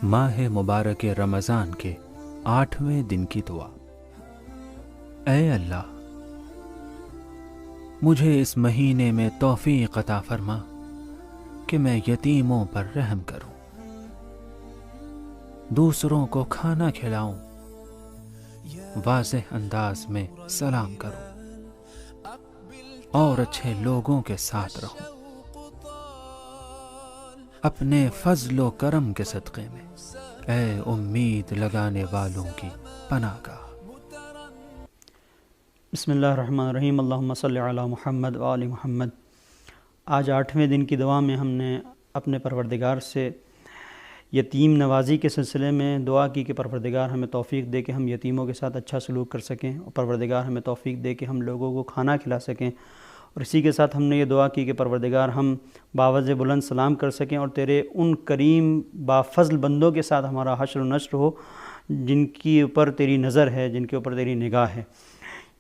माह मुबारक रमज़ान के 8वें दिन की दुआ। ऐ अल्लाह, मुझे इस महीने में तौफीक अता फरमा कि मैं यतीमों पर रहम करूं, दूसरों को खाना खिलाऊं, वाज़ेह अंदाज में सलाम करूं और अच्छे लोगों के साथ रहूं, अपने फजलो करम के सदक़े में ऐ उम्मीद लगाने वालों की पनाहगाह। बिस्मिल्लाहिर्रहमानिर्रहीम। अल्लाहुम्मा सल्लि अला मुहम्मद व आलि मुहम्मद। आज 8वें दिन की दुआ में हमने अपने परवरदिगार से यतीम नवाज़ी के सिलसिले में दुआ की कि परवरदिगार हमें तौफ़ीक दे कि हम यतीमों के साथ अच्छा सलूक कर सकें, और परवरदिगार हमें तौफ़ीक दे कि हम लोगों को खाना खिला सकें। और इसी के साथ हमने ये दुआ की कि परवरदिगार हम बावज़ बुलंद सलाम कर सकें और तेरे उन करीम बाफ़ज़ल बंदों के साथ हमारा हश्र व नश्र हो जिनके ऊपर तेरी नज़र है, जिनके ऊपर तेरी निगाह है।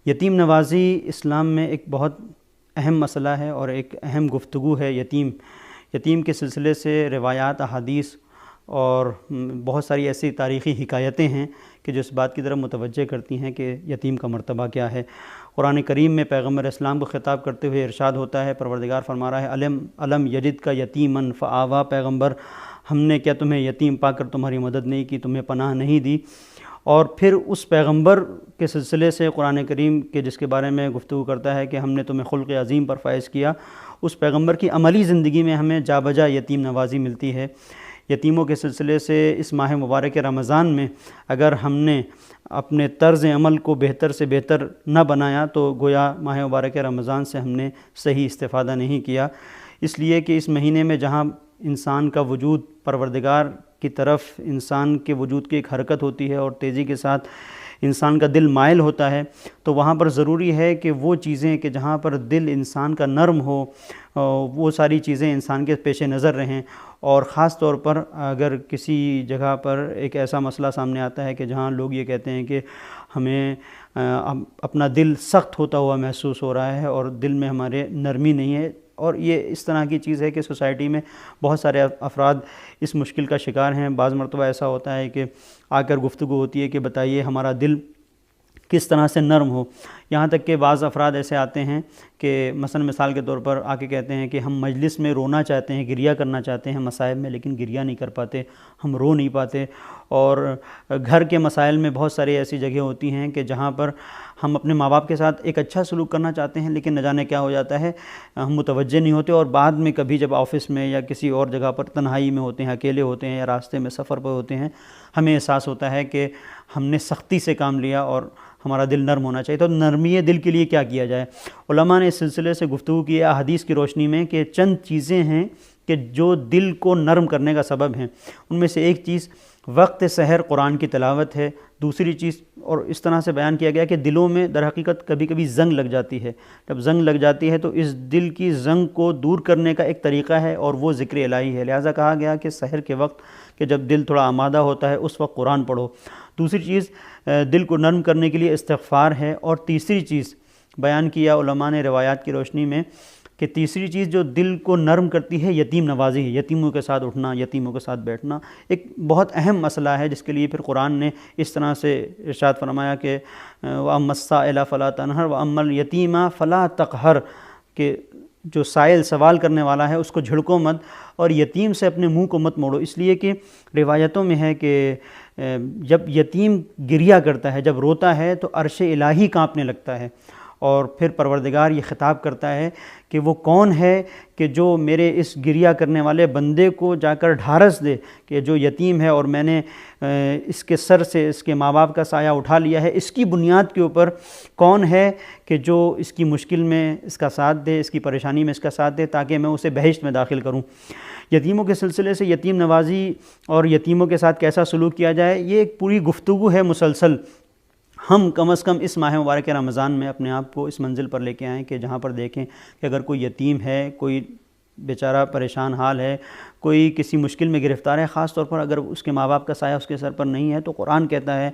यतीम नवाज़ी इस्लाम में एक बहुत अहम मसला है और एक अहम गुफ्तगू है। यतीम के सिलसिले से रिवायात, अहादीस और बहुत सारी ऐसी तारीख़ी हिकायतें हैं कि जो इस बात की तरफ मुतवज्जे करती हैं कि यतीम का मर्तबा क्या है। कुरान करीम में पैगम्बर इस्लाम को ख़िताब करते हुए इरशाद होता है, परवरदिगार फरमा रहा है, अलम यजिद का यतीमन फ़आवा, पैगम्बर हमने क्या तुम्हें यतीम पाकर तुम्हारी मदद नहीं की, तुम्हें पनाह नहीं दी। और फिर उस पैगम्बर के सिलसिले से कुरान करीम के जिसके बारे में गुफ्तगू करता है कि हमने तुम्हें खुल्क़ अज़ीम पर फ़ाइज़ किया, उस पैगम्बर की अमली ज़िंदगी में हमें जाबजा यतीम नवाज़ी मिलती है। यतीमों के सिलसिले से इस माह मुबारक रमज़ान में अगर हमने अपने तर्ज़ अमल को बेहतर से बेहतर न बनाया तो गोया माह मुबारक रमज़ान से हमने सही इस्तिफ़ादा नहीं किया। इसलिए कि इस महीने में जहाँ इंसान का वजूद परवरदिगार की तरफ, इंसान के वजूद की एक हरकत होती है और तेज़ी के साथ इंसान का दिल माइल होता है, तो वहाँ पर ज़रूरी है कि वो चीज़ें कि जहाँ पर दिल इंसान का नरम हो वो सारी चीज़ें इंसान के पेश नज़र रहें। और ख़ास तौर पर अगर किसी जगह पर एक ऐसा मसला सामने आता है कि जहाँ लोग ये कहते हैं कि हमें अपना दिल सख्त होता हुआ महसूस हो रहा है और दिल में हमारे नरमी नहीं है, और ये इस तरह की चीज़ है कि सोसाइटी में बहुत सारे अफराद इस मुश्किल का शिकार हैं। बाज़ मरतबा ऐसा होता है कि आकर गुफ्तगू होती है कि बताइए हमारा दिल किस तरह से नरम हो। यहाँ तक कि बाज़ अफराद ऐसे आते हैं कि मसलन मिसाल के तौर पर आके कहते हैं कि हम मजलिस में रोना चाहते हैं, गिरिया करना चाहते हैं मसाइब में, लेकिन गिरिया नहीं कर पाते, हम रो नहीं पाते। और घर के मसाइल में बहुत सारी ऐसी जगह होती हैं कि जहाँ पर हम अपने माँ बाप के साथ एक अच्छा सलूक करना चाहते हैं, लेकिन न जाने क्या हो जाता है, हम मुतवज्जे नहीं होते, और बाद में कभी जब ऑफ़िस में या किसी और जगह पर तन्हाई में होते हैं, अकेले होते हैं या रास्ते में सफ़र पर होते हैं, हमें एहसास होता है कि हमने सख्ती से काम लिया और हमारा दिल नरम होना चाहिए। तो नरमी दिल के लिए क्या किया जाए? उलमा ने इस सिलसिले से गुफ्तगू की है हदीस की रोशनी में कि चंद चीज़ें हैं कि जो दिल को नरम करने का सबब हैं। उनमें से एक चीज़ वक्त सहर कुरान की तिलावत है। दूसरी चीज़, और इस तरह से बयान किया गया कि दिलों में दर हकीकत कभी कभी ज़ंग लग जाती है। जब ज़ंग लग जाती है तो इस दिल की ज़ंग को दूर करने का एक तरीक़ा है और वो ज़िक्र इलाही है। लिहाजा कहा गया कि सहर के वक्त कि जब दिल थोड़ा आमादा होता है उस वक्त कुरान पढ़ो। दूसरी चीज़ दिल को नरम करने के लिए इस्तिग़फ़ार है। और तीसरी चीज़ बयान किया उलमा ने रिवायात की रोशनी में कि तीसरी चीज़ जो दिल को नरम करती है यतीम नवाज़ी है, यतीमों के साथ उठना, यतीमों के साथ बैठना एक बहुत अहम मसला है, जिसके लिए फिर कुरान ने इस तरह से इरशाद फरमाया कि वअम्मस्साइला फ़ला तनहर वअम्मल यतीमा फ़ला तक़हर, कि जो साइल सवाल करने वाला है उसको झिड़को मत और यतीम से अपने मुंह को मत मोड़ो। इसलिए कि रिवायतों में है कि जब यतीम गिरिया करता है, जब रोता है तो अर्श इलाही कांपने लगता है। और फिर परवरदिगार ये ख़िताब करता है कि वो कौन है कि जो मेरे इस गिरिया करने वाले बंदे को जाकर ढारस दे कि जो यतीम है और मैंने इसके सर से इसके माँ बाप का साया उठा लिया है, इसकी बुनियाद के ऊपर कौन है कि जो इसकी मुश्किल में इसका साथ दे, इसकी परेशानी में इसका साथ दे, ताकि मैं उसे बहिश्त में दाखिल करूँ। यतीमों के सिलसिले से यतीम नवाज़ी और यतीमों के साथ कैसा सलूक किया जाए, ये एक पूरी गुफ्तगू है मुसलसल। हम कम अज़ कम इस माह मुबारक रमज़ान में अपने आप को इस मंजिल पर लेके आएँ कि जहाँ पर देखें कि अगर कोई यतीम है, कोई बेचारा परेशान हाल है, कोई किसी मुश्किल में गिरफ़्तार है, ख़ास तौर पर अगर उसके माँ बाप का साया उसके सर पर नहीं है, तो कुरान कहता है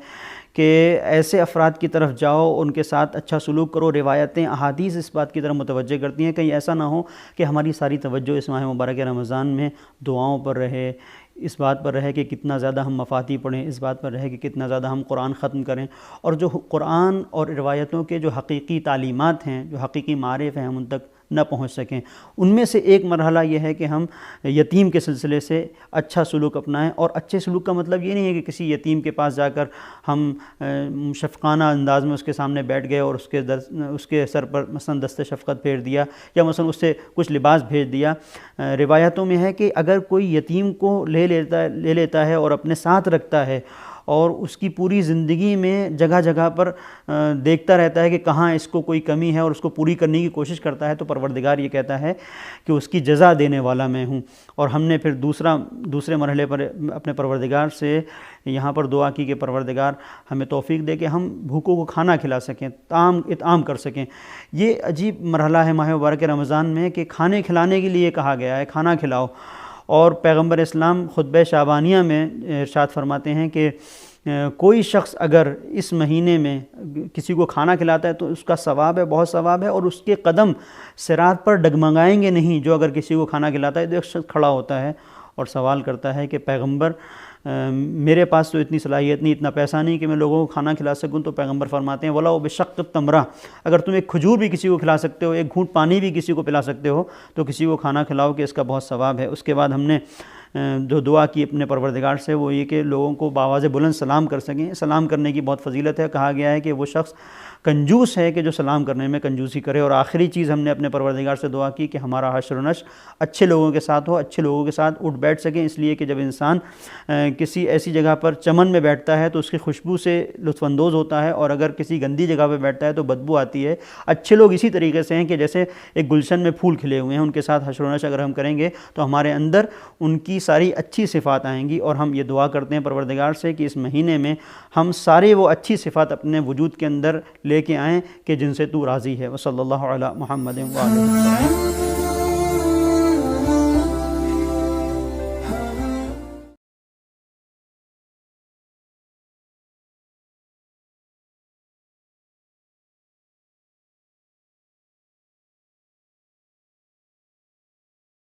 कि ऐसे अफराद की तरफ जाओ, उनके साथ अच्छा सलूक करो। रिवायतें, अहादीस इस बात की तरफ मुतवज्जे करती हैं, कहीं ऐसा ना हो कि हमारी सारी तवज्जो इस माह मुबारक रमज़ान में दुआओं पर रहे, اس بات پر رہے کہ کتنا زیادہ ہم مفاتی پڑھیں، اس بات پر رہے کہ کتنا زیادہ ہم قرآن ختم کریں، اور جو قرآن اور روایتوں کے جو حقیقی تعلیمات ہیں، جو حقیقی معارف ہیں، ہم ان تک نہ پہنچ سکیں۔ ان میں سے ایک مرحلہ یہ ہے کہ ہم یتیم کے سلسلے سے اچھا سلوک اپنائیں، اور اچھے سلوک کا مطلب یہ نہیں ہے کہ کسی یتیم کے پاس جا کر ہم شفقانہ انداز میں اس کے سامنے بیٹھ گئے اور اس کے سر پر مثلا دست شفقت پھیر دیا، یا مثلا اس سے کچھ لباس بھیج دیا۔ روایتوں میں ہے کہ اگر کوئی یتیم کو لے لیتا ہے اور اپنے ساتھ رکھتا ہے، اور اس کی پوری زندگی میں جگہ جگہ پر دیکھتا رہتا ہے کہ کہاں اس کو کوئی کمی ہے اور اس کو پوری کرنے کی کوشش کرتا ہے، تو پروردگار یہ کہتا ہے کہ اس کی جزا دینے والا میں ہوں۔ اور ہم نے پھر دوسرے مرحلے پر اپنے پروردگار سے یہاں پر دعا کی کہ پروردگار ہمیں توفیق دے کہ ہم بھوکوں کو کھانا کھلا سکیں، اطعام کر سکیں۔ یہ عجیب مرحلہ ہے ماہ مبارک رمضان میں کہ کھانے کھلانے کے لیے کہا گیا ہے، کھانا کھلاؤ۔ اور پیغمبر اسلام خطبہ شعبانیہ میں ارشاد فرماتے ہیں کہ کوئی شخص اگر اس مہینے میں کسی کو کھانا کھلاتا ہے تو اس کا ثواب ہے، بہت ثواب ہے، اور اس کے قدم صراط پر ڈگمگائیں گے نہیں۔ جو اگر کسی کو کھانا کھلاتا ہے تو ایک شخص کھڑا ہوتا ہے اور سوال کرتا ہے کہ پیغمبر میرے پاس تو اتنی صلاحیت نہیں، اتنا پیسہ نہیں کہ میں لوگوں کو کھانا کھلا سکوں، تو پیغمبر فرماتے ہیں وَلَوْ بِشَقِّ التَّمْرَةِ، اگر تم ایک کھجور بھی کسی کو کھلا سکتے ہو، ایک گھونٹ پانی بھی کسی کو پلا سکتے ہو، تو کسی کو کھانا کھلاؤ کہ اس کا بہت ثواب ہے۔ اس کے بعد ہم نے جو دعا کی اپنے پروردگار سے وہ یہ کہ لوگوں کو بآواز بلند سلام کر سکیں۔ سلام کرنے کی بہت فضیلت ہے، کہا گیا ہے کہ وہ شخص کنجوس ہے کہ جو سلام کرنے میں کنجوسی کرے۔ اور آخری چیز ہم نے اپنے پروردگار سے دعا کی کہ ہمارا حشر و نشر اچھے لوگوں کے ساتھ ہو، اچھے لوگوں کے ساتھ اٹھ بیٹھ سکیں، اس لیے کہ جب انسان کسی ایسی جگہ پر چمن میں بیٹھتا ہے تو اس کی خوشبو سے لطف اندوز ہوتا ہے، اور اگر کسی گندی جگہ پہ بیٹھتا ہے تو بدبو آتی ہے۔ اچھے لوگ اسی طریقے سے ہیں کہ جیسے ایک گلشن میں پھول کھلے ہوئے ہیں، ان کے ساتھ حشر و نشر اگر ہم کریں گے تو ہمارے اندر ان کی ساری اچھی صفات آئیں گی۔ اور ہم یہ دعا کرتے ہیں پروردگار سے کہ اس مہینے میں ہم سارے وہ اچھی صفات اپنے وجود کے اندر لے کے آئیں کہ جن سے تو راضی ہے۔ وصلی اللہ علی محمد وآلہ وسلم۔